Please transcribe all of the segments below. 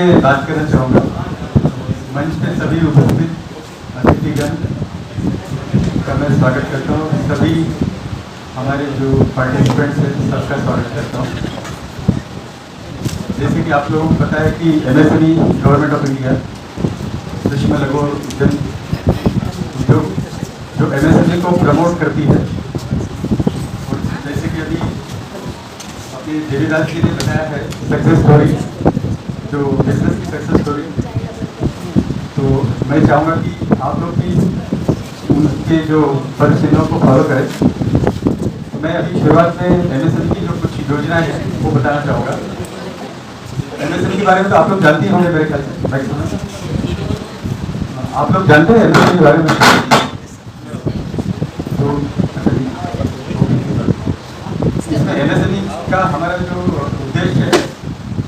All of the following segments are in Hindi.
में बात करना चाहूँगा। मंच पे सभी उपस्थित अतिथिगण का मैं स्वागत करता हूँ। सभी हमारे जो पार्टिसिपेंट्स हैं सबका स्वागत करता हूँ। जैसे कि आप लोगों को पता है कि MSME गवर्नमेंट ऑफ इंडिया सूक्ष्म लघु उद्यम उद्योग जो MSME को प्रमोट करती है। और जैसे कि अभी अपने देवीदास जी ने बताया है सक्सेस स्टोरी, जो बिजनेस की सक्सेस स्टोरी, तो मैं चाहूँगा कि आप लोग भी उनके जो परिचितों को फॉलो करें। तो मैं अभी शुरुआत में MSME की जो कुछ योजनाएं हैं वो बताना चाहूँगा। MSME के बारे में तो आप लोग जानते ही होंगे मेरे ख्याल से मैक्सिमम। आप लोग जानते हैं MSME के बारे में? तो इसमें MSME का हमारा जो उद्देश्य है,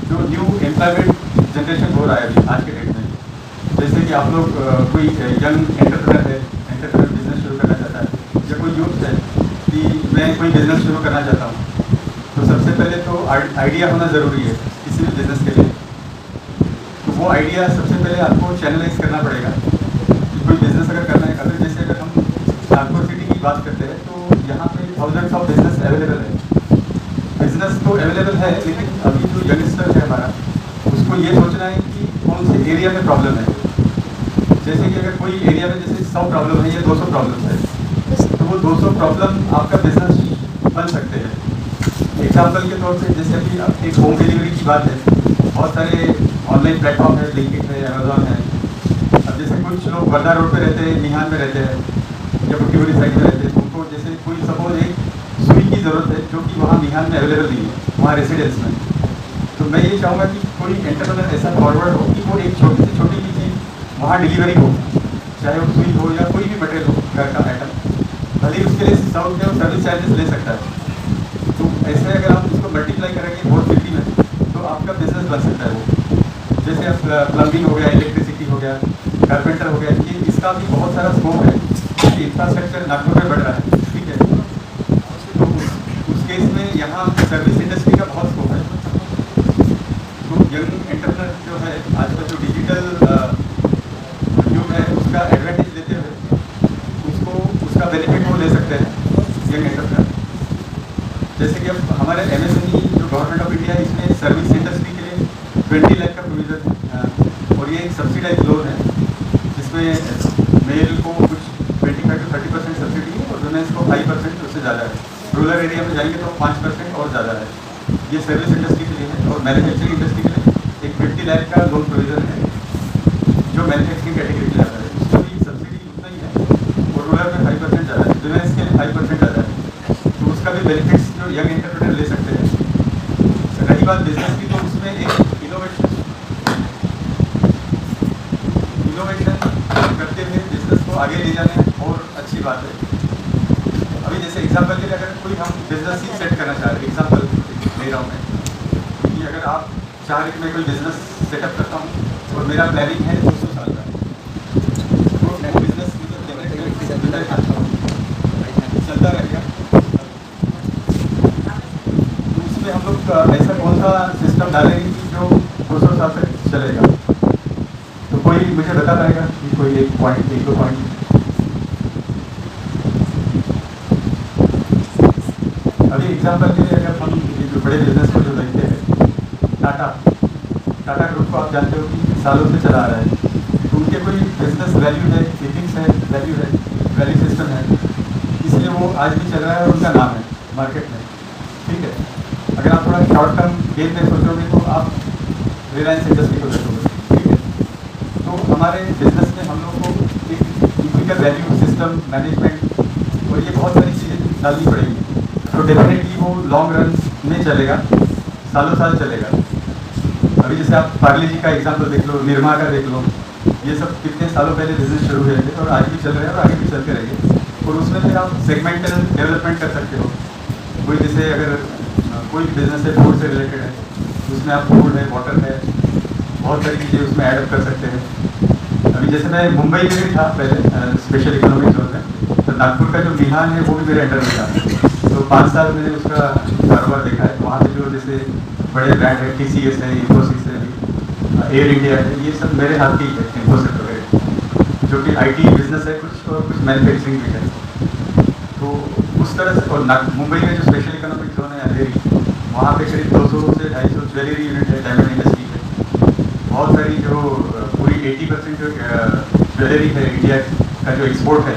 जो न्यू एम्प्लॉयमेंट जनरेशन हो रहा है अभी आज के डेट में, जैसे कि आप लोग कोई यंग एंटरप्रेन्योर है, एंटरप्रेन्योर बिजनेस शुरू करना चाहता है, या कोई यूथ है कि मैं कोई बिजनेस शुरू करना चाहता हूँ, तो सबसे पहले तो आइडिया होना ज़रूरी है किसी भी बिजनेस के लिए। तो वो आइडिया सबसे पहले आपको चैनलाइज करना पड़ेगा कि कोई बिजनेस अगर करना है। अगर जैसे अगर हम नागपुर सिटी की बात करते हैं तो यहाँ पे थाउजेंड्स ऑफ बिजनेस अवेलेबल है। बिजनेस तो अवेलेबल है, लेकिन अभी जो यंगस्टर है हमारा, उसको ये सोचना है कि कौन से एरिया में प्रॉब्लम है। जैसे कि अगर कोई एरिया में जैसे 100 प्रॉब्लम है या 200 प्रॉब्लम है, तो वो 200 प्रॉब्लम आपका बिजनेस बन सकते हैं। एग्जाम्पल के तौर पे जैसे अभी एक होम डिलीवरी की बात है, बहुत सारे ऑनलाइन प्लेटफॉर्म है, लिंकिड है, अमेजॉन है। अब जैसे कुछ लोग वर्धा रोड पे रहते हैं, निहान में रहते हैं या बुटीबुरी साइड में रहते हैं, उनको जैसे कोई सपोज एक सुई की ज़रूरत है जो कि वहाँ निहान में अवेलेबल नहीं है, वहाँ रेसिडेंस में। तो मैं ये चाहूँगा कि कोई एंटरप्रेन्योर ऐसा फॉरवर्ड हो कि वो एक छोटी से छोटी भी चीज़ वहाँ डिलीवरी हो, चाहे वो सुई हो या कोई भी मटेरियल हो, घर का आइटम, भले ही उसके लिए 100 रुपये और सर्विस चार्जेस ले सकता है। तो ऐसे अगर आप उसको मल्टीप्लाई करेंगे बहुत सिटी में, तो आपका बिजनेस बन सकता है वो। जैसे अब प्लम्बिंग हो गया, इलेक्ट्रिसिटी हो गया, कारपेंटर हो गया, ये इसका भी बहुत सारा स्कोप है। इंफ्रास्ट्रक्चर नागपुर में बढ़ रहा है, ठीक है। तो उस केस में यहाँ सर्विस इंडस्ट्री का बहुत स्कोप है। तो यंग एंटरप्रेन्योर जो है आज का जो डिजिटल युग है, उसका एडवांटेज लेते हुए उसका बेनिफिट वो ले सकते हैं यंग एंटरप्रेन्योर। जैसे कि अब हमारे MSME जो गवर्नमेंट ऑफ इंडिया है, इसमें सर्विस इंडस्ट्री के लिए 20 लाख का प्रोविजन है, और ये एक सब्सिडाइज लोन है जिसमें मेल को कुछ 25 to 30% सब्सिडी है और वुमेन्स को 5%, उससे ज़्यादा है। रूरल एरिया में जाएंगे तो 5% और ज़्यादा है। ये सर्विस इंडस्ट्री के लिए है। और मैन्युफैक्चरिंग इंडस्ट्री के लिए एक 50 लाख का लोन प्रोविजन है जो मैन्युफैक्चरिंग कैटेगरी में आता है, उसको भी सब्सिडी उतना ही है, और रूरल में 5% ज़्यादा है, वुमेन्स के लिए 5% ज़्यादा है। तो उसका भी बेनिफिट्स जो यंग एंटरप्रेन्योर ले सकते हैं। रही बात बिजनेस की, तो उसमें एक इनोवेशन करते हुए बिजनेस को आगे ले जाने और अच्छी बात है। अभी जैसे एग्जांपल के लिए अगर कोई हम बिजनेस ही सेट करना चाह रहे हैं, एग्जांपल ले रहा हूँ मैं कि अगर आप चाह रहे कि मैं कोई बिजनेस सेटअप करता हूँ और मेरा प्लानिंग है 200 साल का, तो बिजनेस चलता रहेगा। तो उसमें हम लोग ऐसा कौन सा सिस्टम डालेंगे कि जो 200 साल तक चलेगा? तो कोई मुझे बता पाएगा कि कोई एक पॉइंट, एक दो पॉइंट? अभी एग्जांपल के लिए अगर हम जो बड़े बिजनेस को जो देखते हैं, टाटा ग्रुप को आप जानते हो कि सालों से चला आ रहा है। तो उनके कोई बिजनेस वैल्यू है, एथिक्स है, वैल्यू सिस्टम है, इसलिए वो आज भी चल रहा है और उनका नाम है मार्केट में, ठीक है। अगर आप थोड़ा शॉर्ट टर्म गेम में सोचोगे तो आप रिलायंस इंडस्ट्री को देखोगे, ठीक है। तो हमारे बिजनेस में हम लोग को एक इथिकल वैल्यू सिस्टम, मैनेजमेंट और ये बहुत सारी चीज़ें डालनी पड़ेगी। तो डेफिनेटली वो लॉन्ग रन में चलेगा, सालों साल चलेगा। अभी जैसे आप पार्ले जी का एग्जांपल देख लो, निरमा का देख लो, ये सब कितने सालों पहले बिजनेस शुरू हुए थे और आज भी चल रहे हैं और आगे भी चलते रहेंगे। और उसमें फिर आप सेगमेंटल डेवलपमेंट कर सकते हो। कोई जैसे अगर कोई भी बिजनेस है फूड से रिलेटेड है, उसमें आप फूड है, वाटर है, बहुत सारी चीज़ें उसमें ऐड अप कर सकते हैं। अभी जैसे मैं मुंबई में भी था पहले स्पेशल इकोनॉमिक जोन में, तो नागपुर का जो निहान है वो भी मेरे अंडर में था। तो 5 साल मैंने उसका कारोबार देखा है। वहाँ पे जो जैसे बड़े ब्रांड है, TCS है, इन्फोसिस है, एयर इंडिया है, ये सब मेरे हाथ की है, इन्फोसिस वगैरह, जो कि आईटी बिजनेस है कुछ और कुछ मैन्युफैक्चरिंग भी है। तो उस तरह से, और मुंबई में जो स्पेशल इकोनॉमिक जोन है अंधेरी, वहाँ पे करीब 200 से 250 ज्वेलरी यूनिट है, डायमंड इंडस्ट्री है। बहुत सारी जो पूरी 80% जो ज्वेलरी है इंडिया का जो एक्सपोर्ट है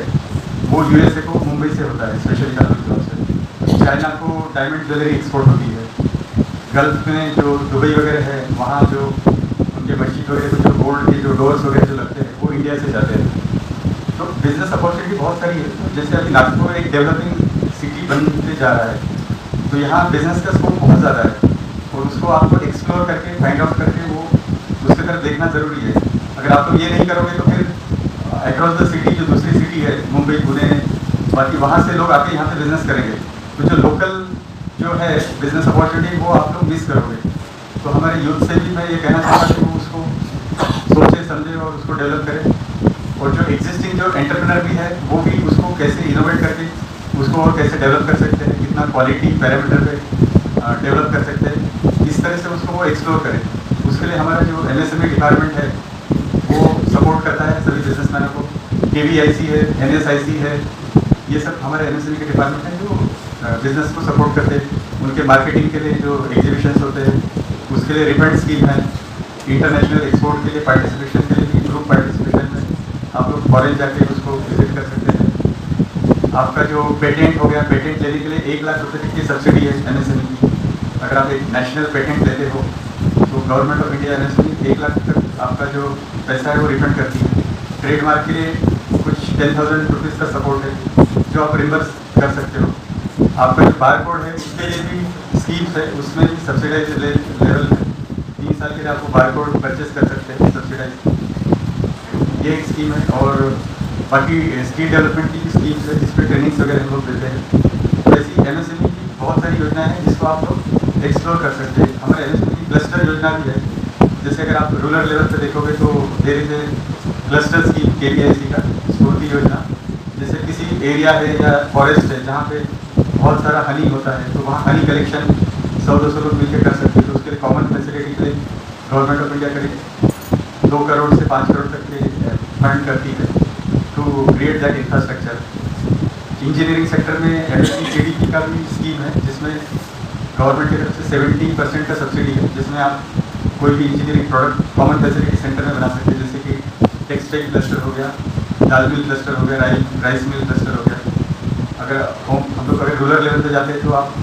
वो यूएसए को मुंबई से होता है, स्पेशल इकोनॉमिक जोन से। चाइना को डायमंड ज्वेलरी एक्सपोर्ट होती है। गल्फ में जो दुबई वगैरह है, वहाँ जो उनके मस्जिद वगैरह जो गोल्ड के जो डोर्स वगैरह जो लगते हैं वो इंडिया से जाते हैं। तो बिजनेस अपॉर्चुनिटी बहुत सारी है। जैसे अभी नागपुर एक डेवलपिंग सिटी बनते जा रहा है, तो यहाँ बिजनेस का स्कोप बहुत ज़्यादा है और उसको आपको एक्सप्लोर करके फाइंड आउट करके वो उसके तरफ देखना ज़रूरी है। अगर आप लोग ये नहीं करोगे तो फिर अक्रॉस द सिटी जो दूसरी सिटी है, मुंबई, पुणे, बाकी वहाँ से लोग आके यहाँ पे बिजनेस करेंगे, तो जो लोकल जो है बिजनेस अपॉर्चुनिटी वो आप लोग मिस करोगे। तो हमारे यूथ से भी मैं ये कहना चाहता हूँ कि वो उसको सोचे समझे और उसको डेवलप करें। और जो एग्जिस्टिंग जो एंटरप्रेनर भी है वो भी उसको कैसे इनोवेट करके उसको और कैसे डेवलप कर सकते हैं, कितना क्वालिटी पैरामीटर पे डेवलप कर सकते हैं, इस तरह से उसको वो एक्सप्लोर करें। उसके लिए हमारा जो एमएसएमई डिपार्टमेंट है वो सपोर्ट करता है सभी बिजनेसमैनों को। केवीआईसी है, एनएसआईसी है, ये सब हमारे एमएसएमई के डिपार्टमेंट हैं जो बिजनेस को सपोर्ट करते हैं। उनके मार्केटिंग के लिए जो एग्जीबिशंस होते हैं उसके लिए रिफंड स्कीम है। इंटरनेशनल एक्सपोर्ट के लिए पार्टिसिपेशन के लिए भी ग्रुप पार्टिसिपेशन में आप लोग फॉरेन जाके उसको विजिट कर सकते हैं। आपका जो पेटेंट हो गया, पेटेंट लेने के लिए 1 लाख रुपये तक की सब्सिडी है एमएसएमई की। अगर आप एक नेशनल पेटेंट लेते हो तो government of India MSME 1 lakh तक आपका जो पैसा है वो रिफंड करती है। ट्रेडमार्क के लिए कुछ 10,000 रुपीज़ का सपोर्ट है जो आप रिम्बर्स कर सकते हो। आपका जो बार कोड है उसके लिए भी स्कीम्स है, उसमें भी सब्सिडाइज लेवल है। 3 साल के लिए आपको बार कोड परचेस कर सकते हैं सब्सिडाइज, ये एक स्कीम है। और बाकी स्किल डेवलपमेंट की स्कीम्स है जिसपे ट्रेनिंग्स वगैरह हम लोग देते हैं। तो ऐसी एमएसएमई की बहुत सारी योजनाएं हैं जिसको आप लोग एक्सप्लोर कर सकते हैं। हमारे एमएसएमई की क्लस्टर योजना भी है। जैसे अगर आप रूरल लेवल पे देखोगे तो there is a cluster scheme KVIC का स्फूर्ति योजना। जैसे किसी एरिया है या फॉरेस्ट है जहाँ पे बहुत सारा हनी होता है, तो वहाँ हनी कलेक्शन 100-200 लोग मिलकर कर सकते हैं। तो उसके लिए कॉमन फैसिलिटी के लिए गवर्नमेंट ऑफ इंडिया करीब 2 करोड़ से 5 करोड़ तक के फंड करती है to create that infrastructure. Engineering sector में एमएससीडीपी का भी स्कीम है जिसमें गवर्नमेंट की तरफ से 70% का सब्सिडी है, जिसमें आप कोई भी engineering product common facility centre में बना सकते हैं। जैसे कि टेक्सटाइल क्लस्टर हो गया, दाल मिल क्लस्टर हो गया, राइस मिल क्लस्टर हो गया। अगर हम लोग अगर रूरल लेवल पे जाते हैं तो आप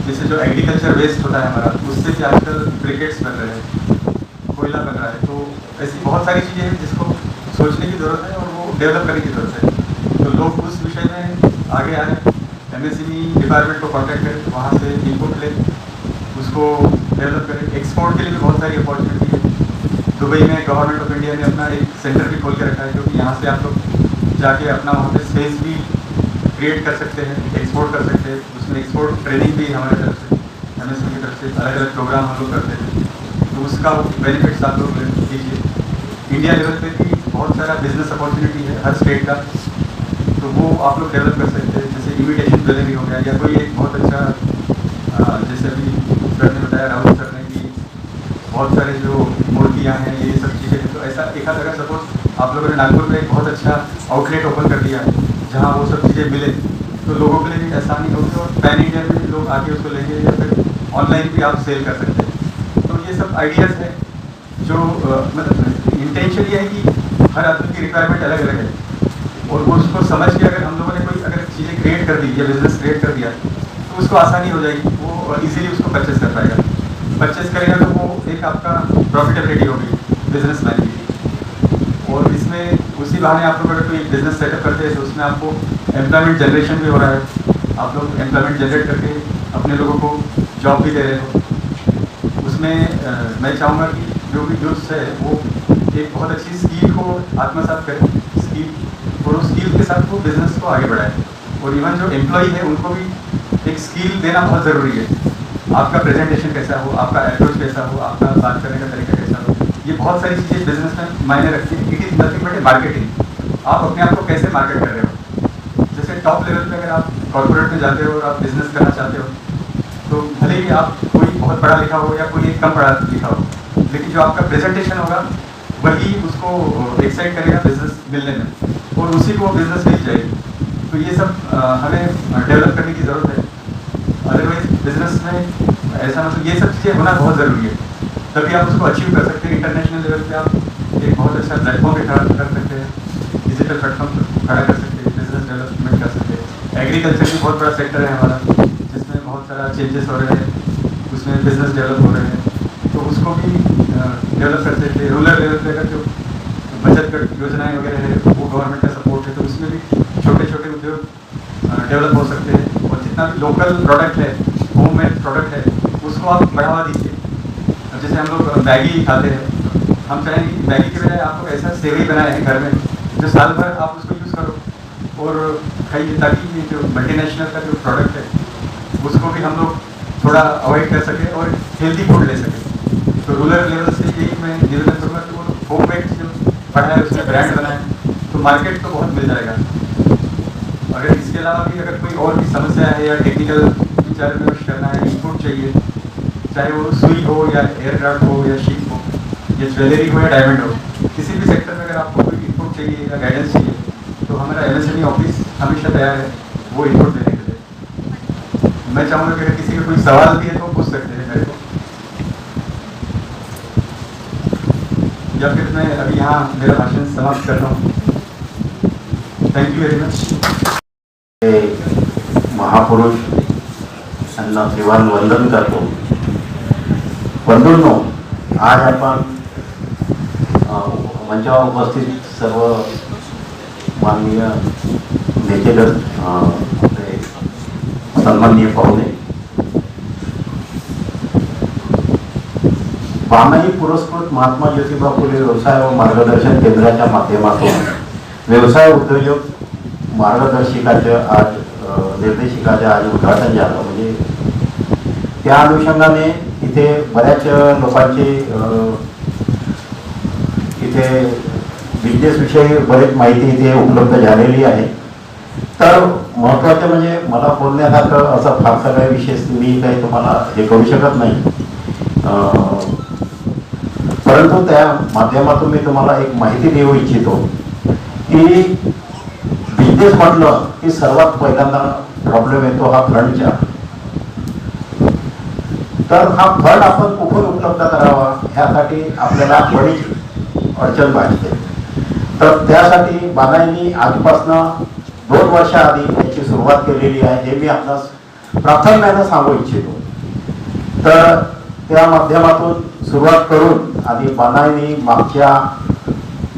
जैसे जो एग्रीकल्चर वेस्ट होता है हमारा, उससे भी आजकल ब्रिकेट्स बन रहे हैं, कोयला बन रहा है। तो ऐसी बहुत सारी चीज़ें हैं जिसको सोचने की ज़रूरत है और वो डेवलप करने की ज़रूरत है। तो लोग उस विषय में आगे आए, एमएसएमई डिपार्टमेंट को कॉन्टैक्ट करें, वहाँ से इनपुट लें, उसको डेवलप करें। एक्सपोर्ट के लिए भी बहुत सारी अपॉर्चुनिटी है। दुबई में गवर्नमेंट ऑफ इंडिया ने अपना एक सेंटर भी खोल के रखा है, क्योंकि यहाँ से आप लोग जाके अपना वहाँ पे स्पेस भी क्रिएट कर सकते हैं, एक्सपोर्ट कर सकते हैं। उसमें एक्सपोर्ट ट्रेनिंग भी हमारे तरफ से, एमएसएमई की तरफ से अलग अलग प्रोग्राम हम लोग करते हैं, तो उसका बेनिफिट्स आप लोग लीजिए। इंडिया लेवल पे भी बहुत सारा बिजनेस अपॉर्चुनिटी है हर स्टेट का, तो वो आप लोग डेवलप कर सकते हैं। जैसे इमिटेशन ज्वेलरी हो गया, या कोई एक बहुत अच्छा जैसे अभी सर ने बताया, राहुल सर ने कि बहुत सारे जो मूर्तियाँ हैं, ये सब चीज़ें हैं। तो ऐसा एक आध अगर सपोज आप लोगों ने नागपुर में एक बहुत अच्छा आउटलेट ओपन कर दिया जहाँ वो सब चीज़ें मिले, तो लोगों के लिए भी आसानी होगी और पैन इंडिया में भी लोग आके उसको लेंगे, या फिर ऑनलाइन भी आप सेल कर सकते हैं। तो ये सब आइडियाज़ हैं जो मतलब इंटेंशन ये है कि हर आदमी की रिक्वायरमेंट अलग अलग है, और वो उसको समझ के अगर हम लोगों ने कोई अगर चीज़ें क्रिएट कर दी या बिजनेस क्रिएट कर दिया तो उसको आसानी हो जाएगी, वो इजीली उसको परचेस कर पाएगा। परचेस करेगा तो वो एक आपका प्रॉफिटेबिलिटी होगी बिजनेसमैन की। और इसमें उसी बहाने आप लोग अगर कोई बिजनेस सेटअप करते हैं तो उसमें आपको एम्प्लॉयमेंट जनरेशन भी हो रहा है। आप लोग एम्प्लॉयमेंट जनरेट करके अपने लोगों को जॉब भी दे रहे हो। उसमें मैं चाहूँगा कि जो भी यूथ है वो एक बहुत अच्छी स्किल को आत्मसात करें, स्किल, और उस स्किल के साथ वो बिजनेस को आगे बढ़ाए। और इवन जो एम्प्लॉय है उनको भी एक स्किल देना बहुत ज़रूरी है। आपका प्रेजेंटेशन कैसा हो, आपका अप्रोच कैसा हो, आपका बात करने का तरीका कैसा हो, ये बहुत सारी चीज़ें बिजनेस में मायने रखती है। It is nothing but A marketing. आप अपने आप को कैसे मार्केट कर रहे हो। जैसे टॉप लेवल पे अगर आप कॉर्पोरेट में जाते हो और आप बिजनेस करना चाहते हो, तो भले ही आप कोई बहुत पढ़ा लिखा हो या कोई एक कम पढ़ा लिखा हो, लेकिन जो आपका प्रेजेंटेशन होगा वही उसको एक्साइट करेगा बिजनेस मिलने में, और उसी को बिजनेस मिल जाएगी। तो ये सब हमें डेवलप करने की ज़रूरत है। अदरवाइज बिजनेस में ऐसा मतलब ये सब चीज़ें होना बहुत ज़रूरी है, तभी आप उसको अचीव कर सकते हैं। इंटरनेशनल लेवल पे आप एक बहुत अच्छा प्लेटफॉर्म पे खड़ा कर सकते हैं, डिजिटल प्लेटफॉर्म खड़ा कर सकते हैं, बिजनेस डेवलपमेंट कर सकते हैं। एग्रीकल्चर भी बहुत बड़ा सेक्टर है हमारा, जिसमें बहुत सारा चेंजेस हो रहे हैं, उसमें बिजनेस डेवलप हो रहे हैं, तो उसको भी डेवलप कर सकते हैं। रूरल लेवल पे अगर जो बचत योजनाएं वगैरह है वो गवर्नमेंट का सपोर्ट है, तो उसमें भी छोटे छोटे उद्योग डेवलप हो सकते हैं। और जितना भी लोकल प्रोडक्ट है, होम मेड प्रोडक्ट है, उसको आप बढ़ावा दीजिए। जैसे हम लोग मैगी खाते हैं, हम चाहेंगे कि मैगी के बजाय आप लोग ऐसा सेवई बनाए हैं घर में जो साल भर आप उसको यूज़ करो और खाइए, ताकि ये जो मल्टीनेशनल का जो प्रोडक्ट है उसको भी हम लोग थोड़ा अवॉइड कर सकें और हेल्दी फूड ले सकें। तो रूरल लेवल से यही मैं निवेदन करूँगा कि वो होम मेड जो पढ़ा है उसमें ब्रांड बनाए, तो मार्केट तो बहुत मिल जाएगा। अगर इसके अलावा भी अगर कोई और भी समस्या है या टेक्निकल विचार विमर्श करना है, इनपुट चाहिए, चाहे वो सुई हो या एयरक्राफ्ट हो या शिप हो या ज्वेलरी हो या डायमंड हो, किसी भी सेक्टर में अगर आपको कोई इनपुट चाहिए या गाइडेंस चाहिए, तो हमारा MSME ऑफिस हमेशा तैयार है वो इनपुट देने के लिए। मैं चाहूँगा कि अगर किसी का कोई सवाल भी है तो पूछ सकते हैं मेरे को, या फिर मैं अभी यहाँ मेरा भाषण समाप्त कर रहा हूँ। Thank you very much. महापुरुष यांना त्रिवार वंदन करतो। बंधूंनो, आज आपण मंचावर उपस्थित सर्व माननीय नेतेगण, सन्माननीय पाहुणे, बाणाई पुरस्कृत महात्मा ज्योतिबा फुले व्यवसाय व मार्गदर्शन केंद्राच्या माध्यमातून व्यवसाय उद्योजक मार्गदर्शिकाचे आज निर्देशिकाचे आज उद्घाटन झालं। म्हणजे त्या अनुषंगाने इथे बऱ्याच लोकांची इथे बिझनेस विषयी बरीच माहिती इथे उपलब्ध झालेली आहे। तर महत्त्वाचं म्हणजे मला बोलण्यासारखं असं फारसा काही विशेष मी काही तुम्हाला हे करू शकत नाही, परंतु त्या माध्यमातून मी तुम्हाला एक माहिती देऊ इच्छितो की बिझनेस म्हटलं की सर्वात पहिल्यांदा प्रॉब्लेम येतो हा फंडचा। तर हा फंड आपण कुठून उपलब्ध करावा ह्यासाठी आपल्याला बरीच अडचण भासते। तर त्यासाठी बाणाईंनी आजपासून 2 वर्षाआधी याची सुरुवात केलेली आहे, हे मी आपणास प्राथम्याने सांगू इच्छितो। तर त्या माध्यमातून सुरुवात करून आणि बाणाईंनी मागच्या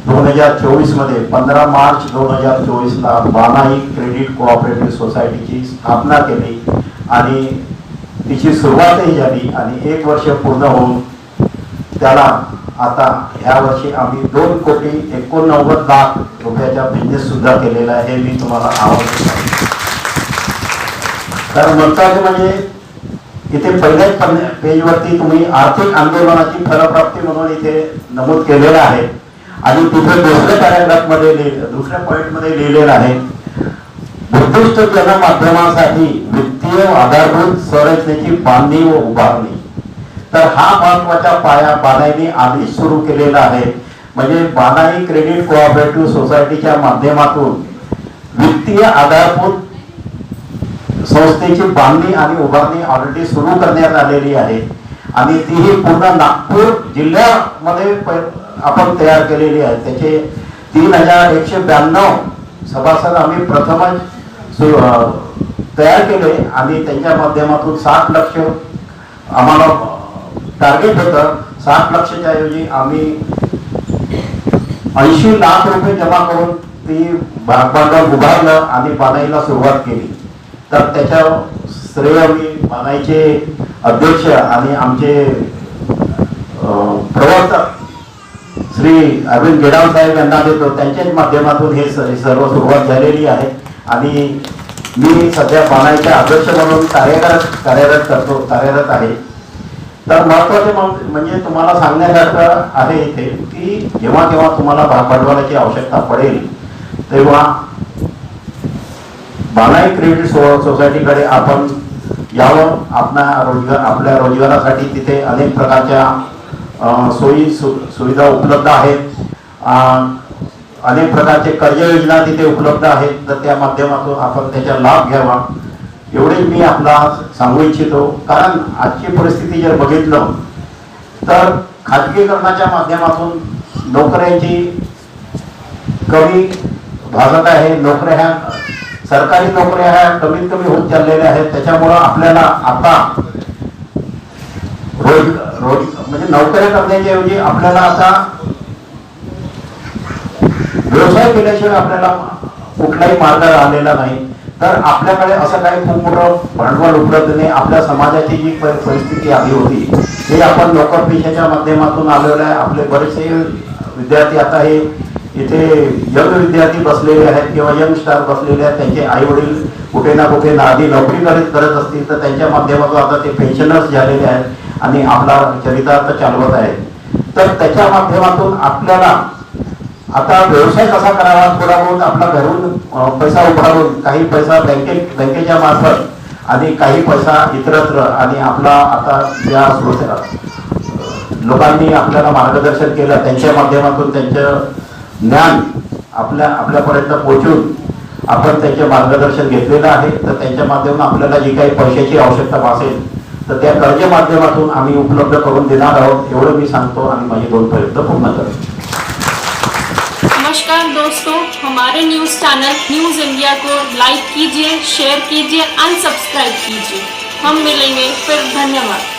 2024 मध्ये 15 मार्च 2024 ला बाणाई क्रेडिट कोऑपरेटिव्ह सोसायटीची स्थापना केली आणि तिची सुरुवातही झाली आणि 1 वर्ष पूर्ण होऊन त्याला आता ह्या वर्षी आम्ही 2,89,00,000 रुपयाचा बिझनेस सुद्धा केलेला आहे, हे मी तुम्हाला आवडतो। तर महत्त्वाचे म्हणजे इथे पहिल्याच पेजवरती तुम्ही आर्थिक आंदोलनाची फलप्राप्ती म्हणून इथे नमूद केलेलं आहे आणि तिथे दुसऱ्या पॉइंटमध्ये लिहिलेलं आहे, बुद्धिस्ट जनमाध्यमासाठी वित्तीय आधारभूत संरचनेची बांधणी व उभारणी। तर हा महत्त्वाचा पाया बाणाईंनी आधीच सुरू केलेला आहे। म्हणजे बाणाई क्रेडिट कोऑपरेटिव्ह सोसायटीच्या माध्यमातून वित्तीय आधारभूत संस्थेची बांधणी आणि उभारणी ऑलरेडी सुरू करण्यात आलेली आहे आणि तीही पूर्ण नागपूर जिल्ह्यामध्ये आपण तयार केलेली आहे। त्याचे 3,192 सभासद आम्ही प्रथमच तयार केले आणि त्यांच्या माध्यमातून 60 लक्ष आम्हाला टार्गेट होतं। 60 लक्षच्या ऐवजी आम्ही 80 लाख रुपये जमा करून ती भागभांडवल उभारलं आणि बाणाईला सुरुवात केली। तर त्याच्या श्रेय मी बाणाईचे अध्यक्ष आणि आमचे प्रवर्तक श्री अरविंद गेडाम साहेब यांना देतो। त्यांच्याच माध्यमातून हे सर्व सुरुवात झालेली आहे आणि मी सध्या बाणाईचे अध्यक्ष म्हणून कार्यरत आहे। तर महत्त्वाचे म्हणजे तुम्हाला सांगण्यासारखं आहे इथे की जेव्हा केव्हा तुम्हाला भागभांडवलाची आवश्यकता पडेल तेव्हा बाणाई क्रेडिट सोसायटीकडे आपण यावं। आपल्या रोजगारासाठी तिथे अनेक प्रकारच्या सुविधा उपलब्ध आहेत. अनेक प्रकारचे कर्ज योजना तिथे उपलब्ध आहेत, तर त्या माध्यमातून आपण त्याचा लाभ घ्यावा एवढे मी आपला सांगू इच्छितो. कारण आजची परिस्थिती जर बघितलं तर खाजगीकरणाच्या माध्यमातून नोकऱ्यांची कमी भासत आहे. नोकऱ्या ह्या सरकारी नोकऱ्या ह्या कमीत कमी होत चाललेल्या आहेत. त्याच्यामुळं आपल्याला आता रोज म्हणजे नोकऱ्या करण्याच्या ऐवजी आपल्याला आता व्यवसाय केल्याशिवाय आपल्याला कुठलाही मार्ग आलेला नाही. तर आपल्याकडे असं काही खूप मोठं भांडवल उपलब्ध नाही. आपल्या समाजाची जी परिस्थिती आली होती हे आपण नोकर पेशाच्या माध्यमातून आलेलं आहे. आपले बरेचसे विद्यार्थी आता हे इथे यंग विद्यार्थी बसलेले आहेत किंवा यंग स्टार बसलेले आहेत. त्यांचे आई वडील कुठे ना कुठे आधी नोकरी करत असतील तर त्यांच्या माध्यमातून आता ते पेन्शनर्स झालेले आहेत आणि आपला चरितार्थ चालवत आहेत. तर त्याच्या माध्यमातून आपल्याला आता व्यवसाय कसा करावा, थोडा बहुत आपला घरून पैसा उभारून काही पैसा बँकेच्या मार्फत आणि काही पैसा इतरत्र आणि आपला आता ज्या लोकांनी आपल्याला मार्गदर्शन केलं त्यांच्या माध्यमातून त्यांचं ज्ञान आपल्यापर्यंत पोहोचून आपण त्यांचे मार्गदर्शन घेतलेलं आहे. तर त्यांच्या माध्यमातून आपल्याला जी काही पैशाची आवश्यकता भासेल तर त्या कर्ज माध्यमातून आम्ही उपलब्ध करून देणार आहोत एवढं मी सांगतो आणि माझे 2 प्रयत्न पूर्ण करतो. नमस्कार दोस्तों, हमारे न्यूज़ चैनल न्यूज़ इंडिया को लाइक कीजिए, शेयर कीजिए, अनसब्सक्राइब कीजिए. हम मिलेंगे फिर. धन्यवाद.